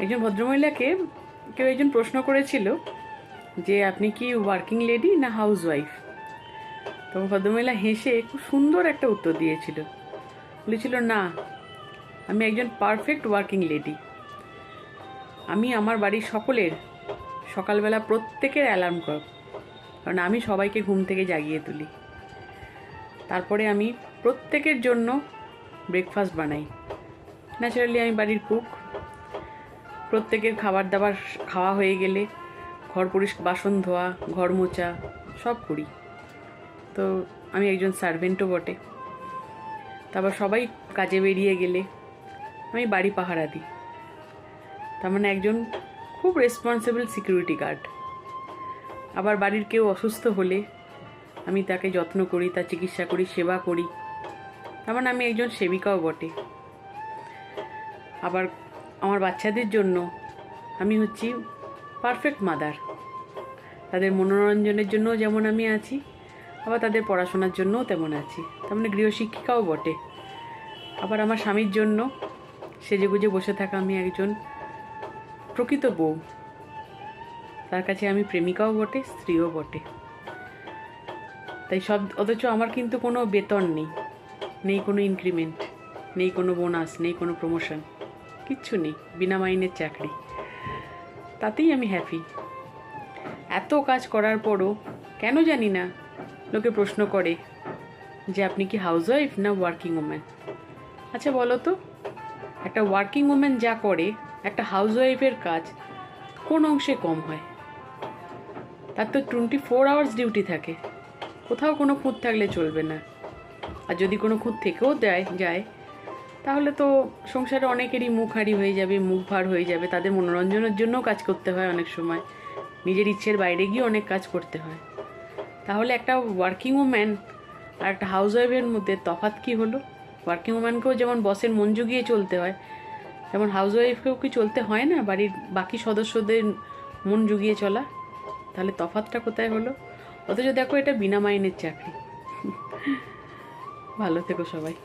একজন ভদ্রমহিলাকে কেউ একজন প্রশ্ন করেছিল যে আপনি কি ওয়ার্কিং লেডি না হাউস ওয়াইফ। তো ভদ্রমহিলা হেসে খুব সুন্দর একটা উত্তর দিয়েছিল, বলেছিল না, আমি একজন পারফেক্ট ওয়ার্কিং লেডি। আমি আমার বাড়ির সকলের সকালবেলা প্রত্যেকের অ্যালার্ম ক্লক, কারণ আমি সবাইকে ঘুম থেকে জাগিয়ে তুলি। তারপরে আমি প্রত্যেকের জন্য ব্রেকফাস্ট বানাই। ন্যাচারালি আমি বাড়ির কুক। প্রত্যেকের খাবার দাবার খাওয়া হয়ে গেলে ঘর বাসন ধোয়া, ঘর মোছা সব করি। তো আমি একজন সার্ভেন্টও বটে। তারপর সবাই কাজে বেরিয়ে গেলে আমি বাড়ি পাহারা দিই। তার মানে একজন খুব রেসপন্সিবল সিকিউরিটি গার্ড। আবার বাড়ির কেউ অসুস্থ হলে আমি তাকে যত্ন করি, তার চিকিৎসা করি, সেবা করি। তার মানে আমি একজন সেবিকাও বটে। আবার আমার বাচ্চাদের জন্য আমি হচ্ছি পারফেক্ট মাদার। তাদের মনোরঞ্জনের জন্যও যেমন আমি আছি, আবার তাদের পড়াশোনার জন্যও তেমন আছি। তার মানে গৃহশিক্ষিকাও বটে। আবার আমার স্বামীর জন্য সেজেগুজে বসে থাকা আমি একজন প্রকৃত বউ। তার কাছে আমি প্রেমিকাও বটে, স্ত্রীও বটে। তাই সব, অথচ আমার কিন্তু কোনো বেতন নেই, নেই কোনো ইনক্রিমেন্ট, নেই কোনো বোনাস, নেই কোনো প্রমোশন, কিচ্ছু নেই, বিনা মাইনের চাকরি। তাতেই আমি হ্যাপি। এত কাজ করার পরও কেন জানি না লোকে প্রশ্ন করে যে আপনি কি হাউস ওয়াইফ না ওয়ার্কিং ওম্যান। আচ্ছা বলো তো, একটা ওয়ার্কিং ওম্যান যা করে একটা হাউস ওয়াইফের কাজ কোন অংশে কম হয়? তার তো 24 আওয়ার্স ডিউটি থাকে, কোথাও কোনো খুঁত থাকলে চলবে না। আর যদি কোনো খুঁত থেকেও যায় তাহলে তো সংসারে অনেকেরই মুখ হাঁড়ি হয়ে যাবে, মুখ ভার হয়ে যাবে। তাদের মনোরঞ্জনের জন্যও কাজ করতে হয়, অনেক সময় নিজের ইচ্ছের বাইরে গিয়ে অনেক কাজ করতে হয়। তাহলে একটা ওয়ার্কিং ওম্যান আর একটা হাউস ওয়াইফের মধ্যে তফাৎ কী হলো? ওয়ার্কিং ওম্যানকেও যেমন বসের মন জুগিয়ে চলতে হয়, যেমন হাউস ওয়াইফকেও কি চলতে হয় না বাড়ির বাকি সদস্যদের মন জুগিয়ে চলা? তাহলে তফাৎটা কোথায় হলো? অথচ দেখো, এটা বিনা মাইনের চাকরি। ভালো থেকো সবাই।